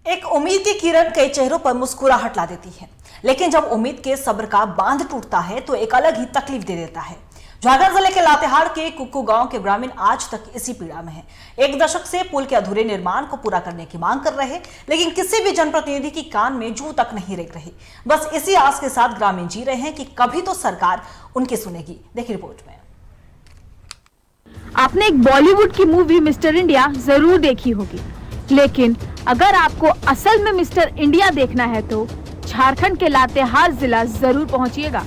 एक उम्मीद की किरण कई चेहरों पर मुस्कुराहट ला देती है, लेकिन जब उम्मीद के सब्र का बांध टूटता है तो एक अलग ही तकलीफ दे देता है। झारखंड जिले के लातेहार के कुक्कू गांव के ग्रामीण आज तक इसी पीड़ा में हैं। एक दशक से पुल के अधूरे निर्माण को पूरा करने की मांग कर रहे, लेकिन किसी भी जनप्रतिनिधि की कान में जू तक नहीं रेंग रही। बस इसी आस के साथ ग्रामीण जी रहे हैं कि कभी तो सरकार उनकी सुनेगी। देखिए रिपोर्ट में। आपने एक बॉलीवुड की मूवी मिस्टर इंडिया जरूर देखी होगी, लेकिन अगर आपको असल में मिस्टर इंडिया देखना है तो झारखंड के लातेहार जिला जरूर पहुंचिएगा,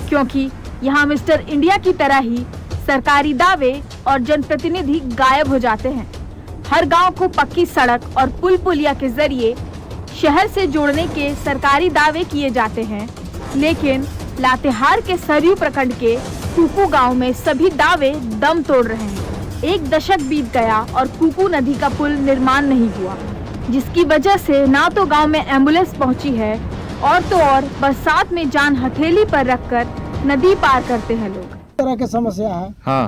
क्योंकि यहाँ मिस्टर इंडिया की तरह ही सरकारी दावे और जनप्रतिनिधि गायब हो जाते हैं। हर गांव को पक्की सड़क और पुल पुलिया के जरिए शहर से जोड़ने के सरकारी दावे किए जाते हैं, लेकिन लातेहार के सरयू प्रखंड के कुक्कू गांव में सभी दावे दम तोड़ रहे हैं। एक दशक बीत गया और कुक्कू नदी का पुल निर्माण नहीं हुआ, जिसकी वजह से ना तो गांव में एम्बुलेंस पहुंची है और तो और बरसात में जान हथेली पर रखकर नदी पार करते हैं लोग। तरह की समस्या है। हाँ,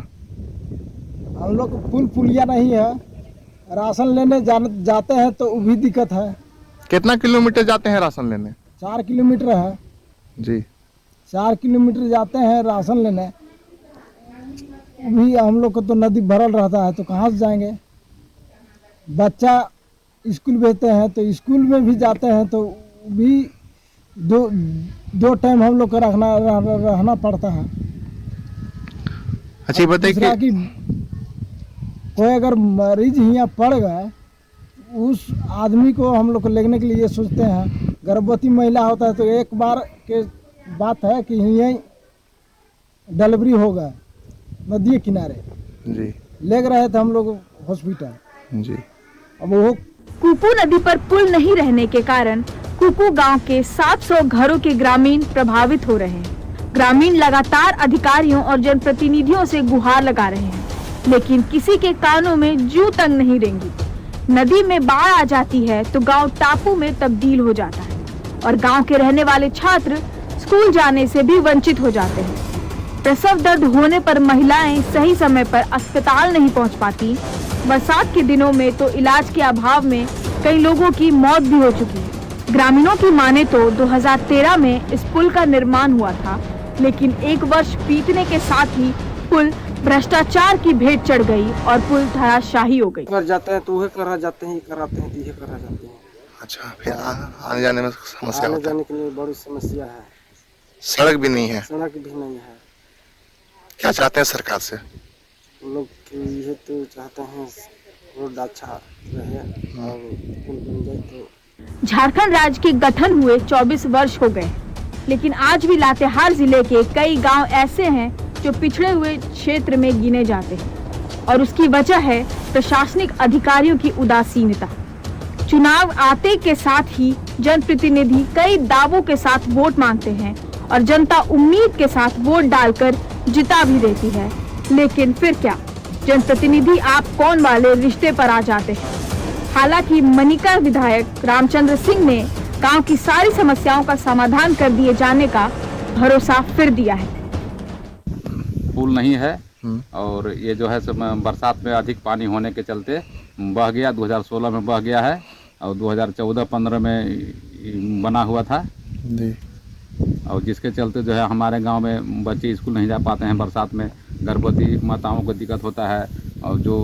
हम लोग पुल पुलिया नहीं है, राशन लेने जाते हैं तो वो भी दिक्कत है। कितना किलोमीटर जाते हैं राशन लेने? 4 किलोमीटर है जी। 4 किलोमीटर जाते हैं राशन लेने, भी हम लोग को तो नदी भरल रहता है तो कहाँ से जाएंगे। बच्चा स्कूल भेजते हैं तो स्कूल में भी जाते हैं तो भी दो टाइम हम लोग को रहना पड़ता है। अच्छा, बताइए कि कोई अगर मरीज यहाँ पड़ गए, उस आदमी को हम लोग को लेने के लिए सोचते हैं। गर्भवती महिला होता है तो एक बार के बात है कि यहीं डिलीवरी हो गया नदी किनारे जी, ले रहे थे हम लोग हॉस्पिटल जी। अब वो कुक्कू नदी पर पुल नहीं रहने के कारण कुक्कू गांव के 700 घरों के ग्रामीण प्रभावित हो रहे हैं। ग्रामीण लगातार अधिकारियों और जनप्रतिनिधियों से गुहार लगा रहे हैं, लेकिन किसी के कानों में जू तक नहीं रेंगी। नदी में बाढ़ आ जाती है तो गांव टापू में तब्दील हो जाता है और गांव के रहने वाले छात्र स्कूल जाने से भी वंचित हो जाते हैं। प्रसव दर्द होने पर महिलाएं सही समय पर अस्पताल नहीं पहुंच पाती। बरसात के दिनों में तो इलाज के अभाव में कई लोगों की मौत भी हो चुकी है। ग्रामीणों की माने तो 2013 में इस पुल का निर्माण हुआ था, लेकिन एक वर्ष बीतने के साथ ही पुल भ्रष्टाचार की भेंट चढ़ गई और पुल धराशाही हो गई। कर जाते हैं तो वह करा जाते हैं, कराते हैं तो ये करा जाते हैं। अच्छा, फिर आने जाने में समस्या आने होता है? जाने के लिए बड़ी समस्या है। सड़क भी नहीं है। सड़क भी नहीं है। क्या चाहते हैं सरकार से? हम लोग ये तो चाहते हैं रोड अच्छा रहे और पुल बन जाए तो। झारखंड राज्य के गठन हुए 24 वर्ष हो गए, लेकिन आज भी लातेहार जिले के कई गांव ऐसे हैं जो पिछड़े हुए क्षेत्र में गिने जाते हैं, और उसकी वजह है प्रशासनिक अधिकारियों की उदासीनता। चुनाव आते के साथ ही जनप्रतिनिधि कई दावों के साथ वोट मांगते हैं और जनता उम्मीद के साथ वोट डालकर जिता भी देती है, लेकिन फिर क्या, जनप्रतिनिधि आप कौन वाले रिश्ते पर आ जाते हैं। हालांकि मनिका विधायक रामचंद्र सिंह ने गांव की सारी समस्याओं का समाधान कर दिए जाने का भरोसा फिर दिया है। पुल नहीं है और ये जो है बरसात में अधिक पानी होने के चलते बह गया। 2016 में बह गया है और 2014-15 में बना हुआ था जी। और जिसके चलते जो है हमारे गांव में बच्चे स्कूल नहीं जा पाते हैं। बरसात में गर्भवती माताओं को दिक्कत होता है और जो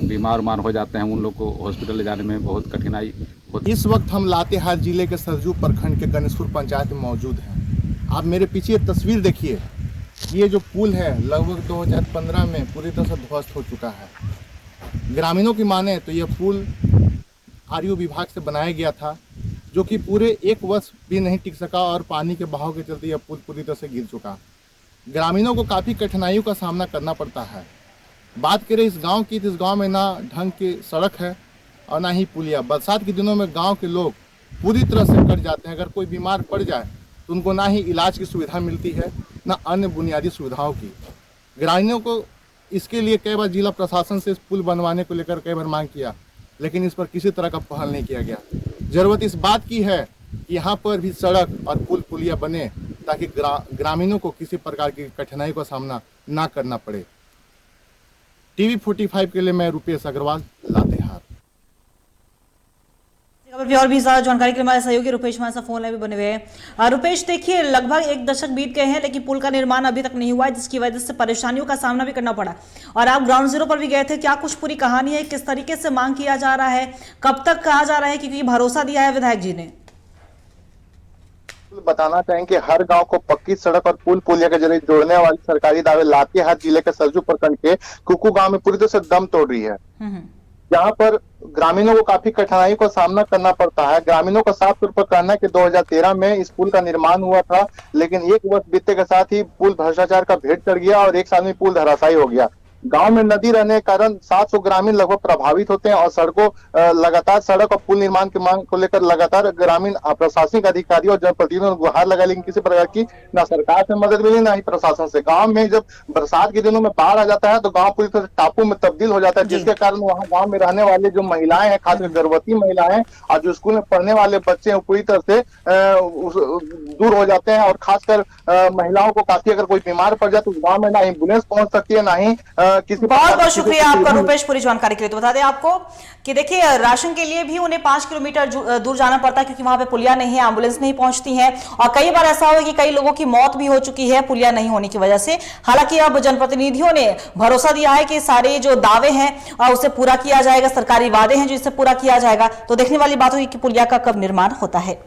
बीमार हो जाते हैं उन लोग को हॉस्पिटल ले जाने में बहुत कठिनाई होती है। इस वक्त हम लातेहार जिले के सरजू प्रखंड के गणेशपुर पंचायत में मौजूद हैं। आप मेरे पीछे ये तस्वीर देखिए, ये जो पुल है लगभग 2015 में पूरी तरह से ध्वस्त हो चुका है। ग्रामीणों की माने तो यह पुल आरयू विभाग से बनाया गया था, जो कि पूरे 1 वर्ष भी नहीं टिक सका और पानी के बहाव के चलते यह पुल पूरी तरह से गिर चुका। ग्रामीणों को काफ़ी कठिनाइयों का सामना करना पड़ता है। बात करें इस गांव की तो इस गांव में ना ढंग की सड़क है और ना ही पुलिया। बरसात के दिनों में गांव के लोग पूरी तरह से कट जाते हैं। अगर कोई बीमार पड़ जाए तो उनको ना ही इलाज की सुविधा मिलती है, ना अन्य बुनियादी सुविधाओं की। ग्रामीणों को इसके लिए कई बार जिला प्रशासन से इस पुल बनवाने को लेकर कई बार मांग किया, लेकिन इस पर किसी तरह का पहल नहीं किया गया। जरूरत इस बात की है कि यहाँ पर भी सड़क और पुल पुलिया बने, ताकि ग्रामीणों को किसी प्रकार की कठिनाई का सामना ना करना पड़े। TV 45 के लिए मैं रुपेश अग्रवाल, लातेहार। खबर पे और भी ज्यादा जानकारी के लिए हमारे सहयोगी रुपेश हमारे साथ फोन लाइन पे बने हुए हैं। रुपेश, देखिए लगभग 1 दशक बीत गए हैं लेकिन पुल का निर्माण अभी तक नहीं हुआ है, जिसकी वजह से परेशानियों का सामना भी करना पड़ा और आप ग्राउंड जीरो पर भी गए थे। क्या कुछ पूरी कहानी है, किस तरीके से मांग किया जा रहा है, कब तक कहा जा रहा है, क्योंकि भरोसा दिया है विधायक जी ने? बताना चाहेंगे हर गांव को पक्की सड़क और पुल पुलिया के जरिए जोड़ने वाली सरकारी दावे लातेहार जिले के सरजू प्रखंड के कुकू गांव में पूरी तरह से दम तोड़ रही है। जहां पर ग्रामीणों को काफी कठिनाइयों का सामना करना पड़ता है। ग्रामीणों का साफ तौर पर कहना है कि 2013 में इस पुल का निर्माण हुआ था, लेकिन 1 वर्ष बीतने के साथ ही पुल भ्रष्टाचार का भेंट चढ़ गया और 1 साल में पुल धराशायी हो गया। गांव में नदी रहने के कारण 700 ग्रामीण लगभग प्रभावित होते हैं और सड़कों लगातार सड़क और पुल निर्माण की मांग को लेकर लगातार ग्रामीण प्रशासनिक अधिकारियों और जनप्रतिनिधियों ने गुहार लगाई, लेकिन किसी प्रकार की ना सरकार से मदद मिली ना ही प्रशासन से। गांव में जब बरसात के दिनों में बाढ़ आ जाता है तो गांव पूरी तरह से टापू में तब्दील हो जाता है, जिसके कारण वहाँ गाँव में रहने वाले जो महिलाएं हैं, खासकर गर्भवती महिलाएं और जो स्कूल में पढ़ने वाले बच्चे हैं, पूरी तरह से दूर हो जाते हैं। और खासकर महिलाओं को काफी अगर कोई बीमार पड़ जाए तो गाँव में ना एम्बुलेंस पहुंच सकती है, ना ही बहुत बहुत शुक्रिया आपका रुपेश पूरी जानकारी के लिए। तो बता दें आपको कि देखिए राशन के लिए भी उन्हें 5 किलोमीटर दूर जाना पड़ता है, क्योंकि वहां पे पुलिया नहीं है, एम्बुलेंस नहीं पहुंचती है और कई बार ऐसा हुआ कि कई लोगों की मौत भी हो चुकी है पुलिया नहीं होने की वजह से। हालांकि अब जनप्रतिनिधियों ने भरोसा दिया है कि सारे जो दावे हैं उसे पूरा किया जाएगा, सरकारी वादे हैं जो इससे पूरा किया जाएगा। तो देखने वाली बात होगी कि पुलिया का कब निर्माण होता है।